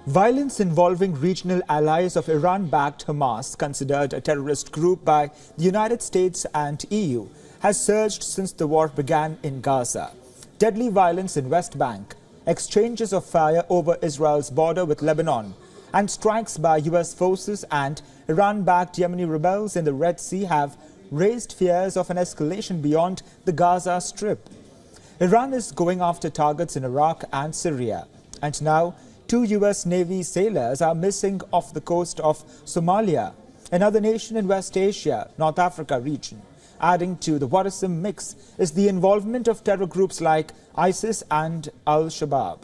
Violence involving regional allies of Iran-backed Hamas, considered a terrorist group by the United States and EU, has surged since the war began in Gaza. Deadly violence in West Bank, exchanges of fire over Israel's border with Lebanon, and strikes by US forces and Iran-backed Yemeni rebels in the Red Sea have raised fears of an escalation beyond the Gaza Strip. Iran is going after targets in Iraq and Syria, and now 2 US Navy sailors are missing off the coast of Somalia, another nation in West Asia, North Africa region. Adding to the worrisome mix is the involvement of terror groups like ISIS and Al-Shabaab.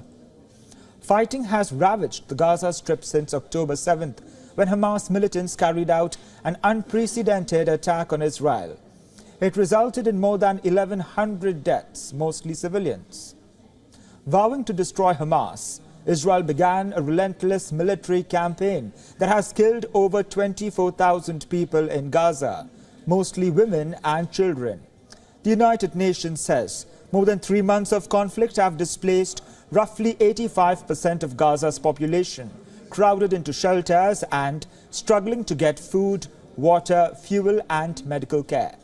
Fighting has ravaged the Gaza Strip since October 7th, when Hamas militants carried out an unprecedented attack on Israel. It resulted in more than 1,100 deaths, mostly civilians. Vowing to destroy Hamas, Israel began a relentless military campaign that has killed over 24,000 people in Gaza, mostly women and children. The United Nations says more than 3 months of conflict have displaced roughly 85% of Gaza's population, crowded into shelters and struggling to get food, water, fuel and medical care.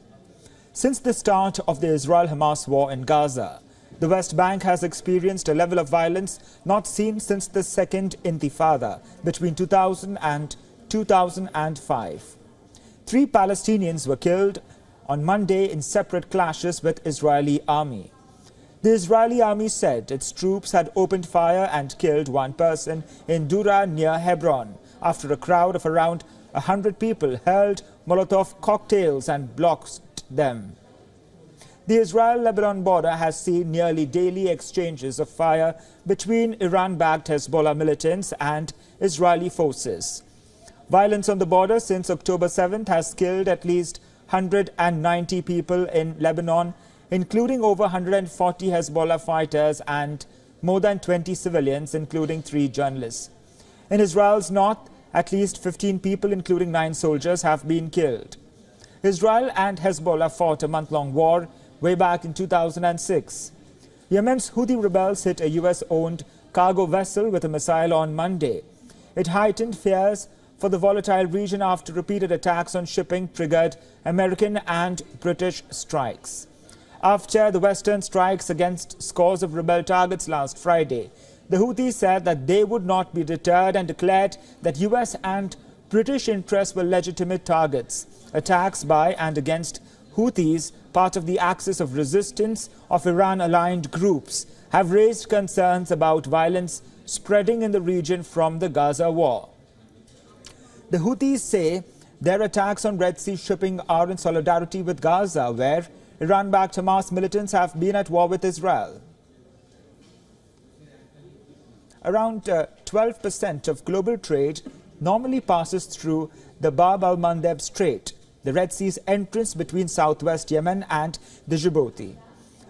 Since the start of the Israel-Hamas war in Gaza, the West Bank has experienced a level of violence not seen since the Second Intifada between 2000 and 2005. 3 Palestinians were killed on Monday in separate clashes with Israeli army. The Israeli army said its troops had opened fire and killed 1 person in Dura near Hebron after a crowd of around 100 people hurled Molotov cocktails and blocked them. The Israel-Lebanon border has seen nearly daily exchanges of fire between Iran-backed Hezbollah militants and Israeli forces. Violence on the border since October 7th has killed at least 190 people in Lebanon, including over 140 Hezbollah fighters and more than 20 civilians, including 3 journalists. In Israel's north, at least 15 people, including 9 soldiers, have been killed. Israel and Hezbollah fought a month-long war way back in 2006. Yemen's Houthi rebels hit a US-owned cargo vessel with a missile on Monday. It heightened fears for the volatile region after repeated attacks on shipping triggered American and British strikes. After the Western strikes against scores of rebel targets last Friday, the Houthis said that they would not be deterred and declared that US and British interests were legitimate targets. Attacks by and against Houthis, part of the axis of resistance of Iran-aligned groups, have raised concerns about violence spreading in the region from the Gaza war. The Houthis say their attacks on Red Sea shipping are in solidarity with Gaza, where Iran-backed Hamas militants have been at war with Israel. Around 12% of global trade normally passes through the Bab al-Mandeb Strait, the Red Sea's entrance between southwest Yemen and Djibouti.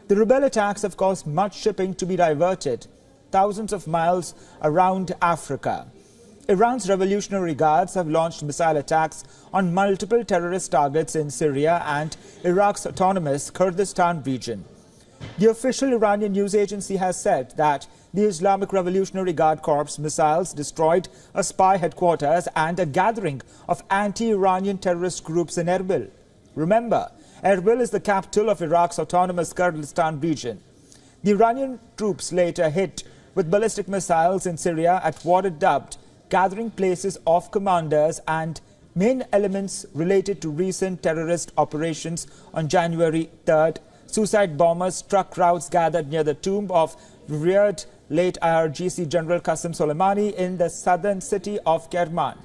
The rebel attacks have caused much shipping to be diverted thousands of miles around Africa. Iran's Revolutionary Guards have launched missile attacks on multiple terrorist targets in Syria and Iraq's autonomous Kurdistan region. The official Iranian news agency has said that the Islamic Revolutionary Guard Corps missiles destroyed a spy headquarters and a gathering of anti-Iranian terrorist groups in Erbil. Remember, Erbil is the capital of Iraq's autonomous Kurdistan region. The Iranian troops later hit with ballistic missiles in Syria at what it dubbed gathering places of commanders and main elements related to recent terrorist operations. On January 3rd, suicide bombers struck crowds gathered near the tomb of revered late IRGC General Qasem Soleimani in the southern city of Kerman.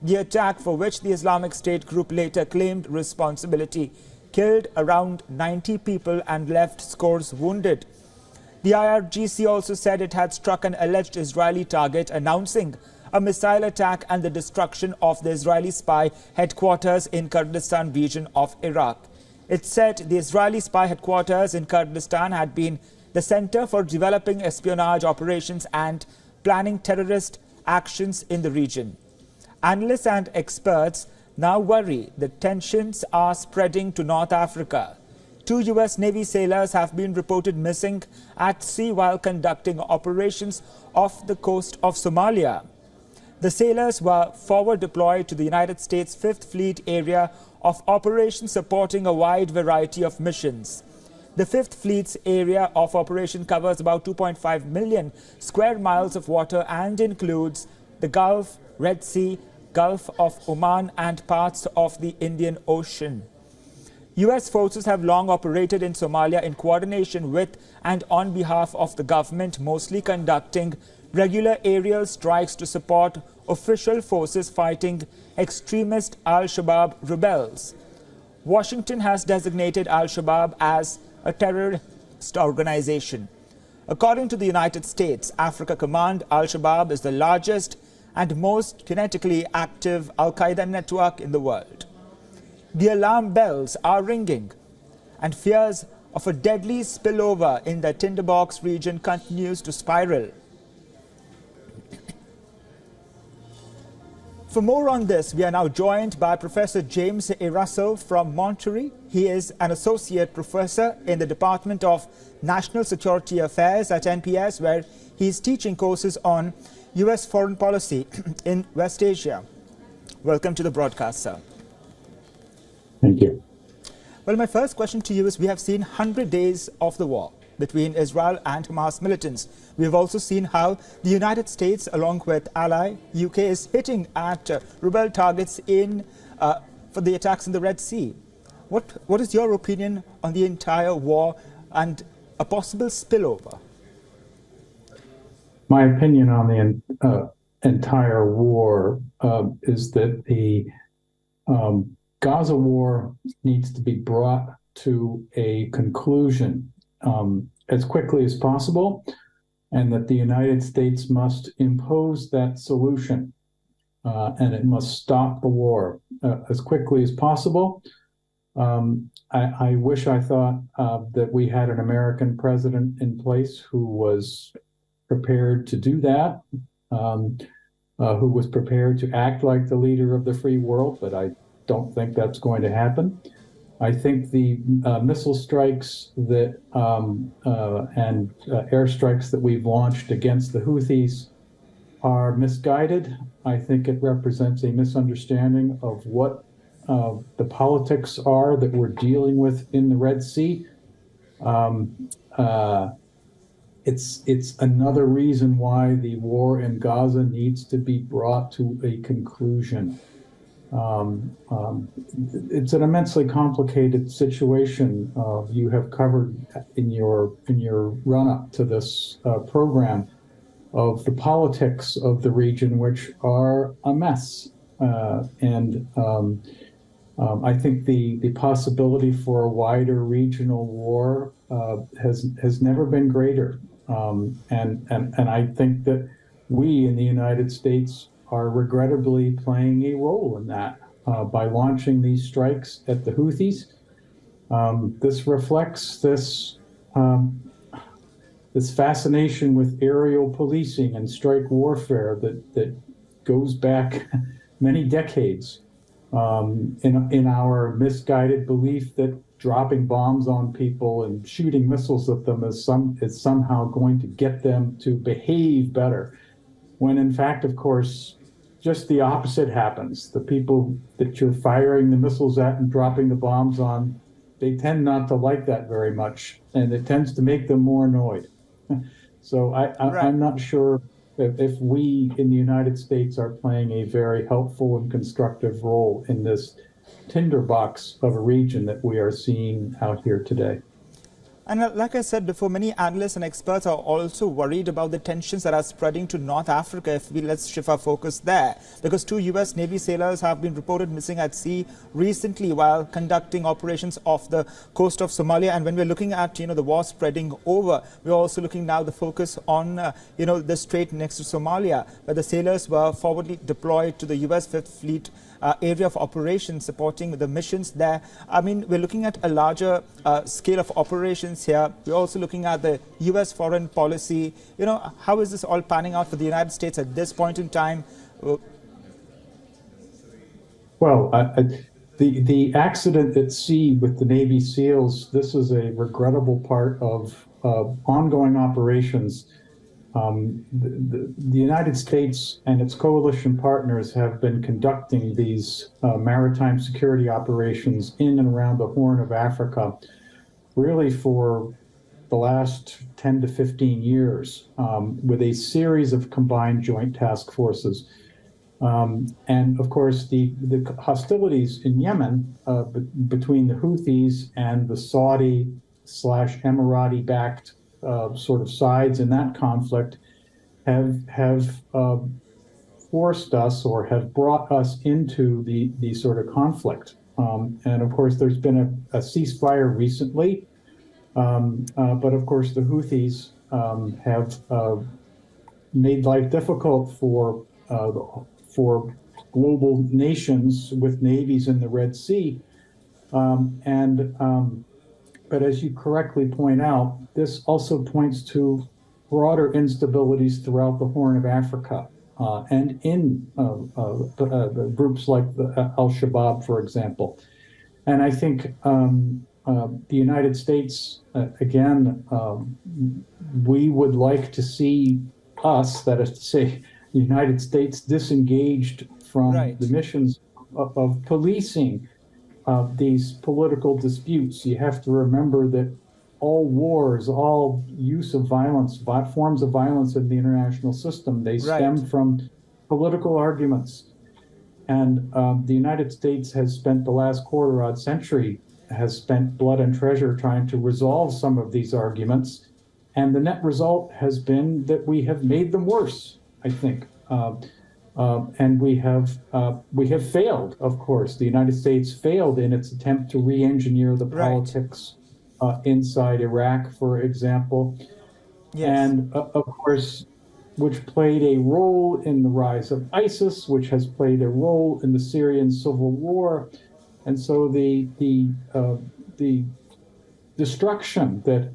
The attack, for which the Islamic State group later claimed responsibility, killed around 90 people and left scores wounded. The IRGC also said it had struck an alleged Israeli target, announcing a missile attack and the destruction of the Israeli spy headquarters in Kurdistan region of Iraq. It said the Israeli spy headquarters in Kurdistan had been the center for developing espionage operations and planning terrorist actions in the region. Analysts and experts now worry that tensions are spreading to North Africa. 2 US Navy sailors have been reported missing at sea while conducting operations off the coast of Somalia. The sailors were forward deployed to the United States Fifth Fleet area of operation, supporting a wide variety of missions. The Fifth Fleet's area of operation covers about 2.5 million square miles of water and includes the Gulf, Red Sea, Gulf of Oman and parts of the Indian Ocean. U.S. forces have long operated in Somalia in coordination with and on behalf of the government, mostly conducting regular aerial strikes to support official forces fighting extremist al-Shabaab rebels. Washington has designated al-Shabaab as a terrorist organization. According to the United States Africa Command, al-Shabaab is the largest and most kinetically active al-Qaeda network in the world. The alarm bells are ringing, and fears of a deadly spillover in the Tinderbox region continues to spiral. For more on this, we are now joined by Professor James A. Russell from Monterey. He is an associate professor in the Department of National Security Affairs at NPS, where he is teaching courses on U.S. foreign policy in West Asia. Welcome to the broadcast, sir. Thank you. Well, my first question to you is, we have seen 100 days of the war between Israel and Hamas militants. We have also seen how the United States, along with ally UK, is hitting at rebel targets for the attacks in the Red Sea. What is your opinion on the entire war and a possible spillover? My opinion on the entire war is that the Gaza war needs to be brought to a conclusion as quickly as possible, and that the United States must impose that solution, and it must stop the war as quickly as possible. I wish I thought that we had an American president in place who was prepared to do that, who was prepared to act like the leader of the free world, but I don't think that's going to happen. I think the missile strikes that and airstrikes that we've launched against the Houthis are misguided. I think it represents a misunderstanding of what the politics are that we're dealing with in the Red Sea. It's another reason why the war in Gaza needs to be brought to a conclusion. It's an immensely complicated situation. You have covered in your run-up to this program of the politics of the region, which are a mess. I think the possibility for a wider regional war has never been greater. And I think that we in the United States are regrettably playing a role in that by launching these strikes at the Houthis. This reflects this fascination with aerial policing and strike warfare that goes back many decades, in our misguided belief that dropping bombs on people and shooting missiles at them is somehow going to get them to behave better, when in fact, of course, just the opposite happens. The people that you're firing the missiles at and dropping the bombs on, they tend not to like that very much, and it tends to make them more annoyed. So I'm not sure if we in the United States are playing a very helpful and constructive role in this tinderbox of a region that we are seeing out here today. And like I said before, many analysts and experts are also worried about the tensions that are spreading to North Africa. Let's shift our focus there, because 2 U.S. Navy sailors have been reported missing at sea recently while conducting operations off the coast of Somalia. And when we're looking at, the war spreading over, we're also looking now the focus on, the strait next to Somalia, where the sailors were forwardly deployed to the U.S. Fifth Fleet area of operations, supporting the missions there. I mean, we're looking at a larger scale of operations here. We're also looking at the U.S. foreign policy. How is this all panning out for the United States at this point in time? Well, the accident at sea with the Navy SEALs, this is a regrettable part of ongoing operations the United States and its coalition partners have been conducting these maritime security operations in and around the Horn of Africa really for the last 10 to 15 years with a series of combined joint task forces. And of course, the hostilities in Yemen between the Houthis and the Saudi/Emirati-backed sort of sides in that conflict have forced us or have brought us into the sort of conflict. And of course, there's been a ceasefire recently, but of course, the Houthis have made life difficult for global nations with navies in the Red Sea. But as you correctly point out, this also points to broader instabilities throughout the Horn of Africa and in the groups like the Al-Shabaab, for example. And I think the United States, again, we would like to see us, that is to say, the United States, disengaged from the missions of policing these political disputes. You have to remember that all wars, all use of violence, forms of violence in the international system, they stem from political arguments. And the United States has spent the last quarter-odd century, has spent blood and treasure trying to resolve some of these arguments. And the net result has been that we have made them worse, I think. And we have failed, of course. The United States failed in its attempt to re-engineer the politics inside Iraq, for example. And of course, which played a role in the rise of ISIS, which has played a role in the Syrian civil war. And so the destruction that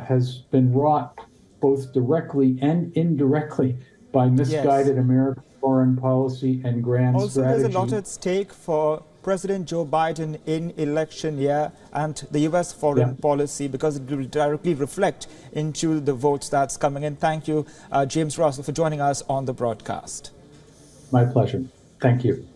has been wrought both directly and indirectly by misguided American foreign policy and grand strategy. There's a lot at stake for President Joe Biden in election year and the U.S. foreign policy, because it will directly reflect into the votes that's coming in. Thank you, James Russell, for joining us on the broadcast. My pleasure. Thank you.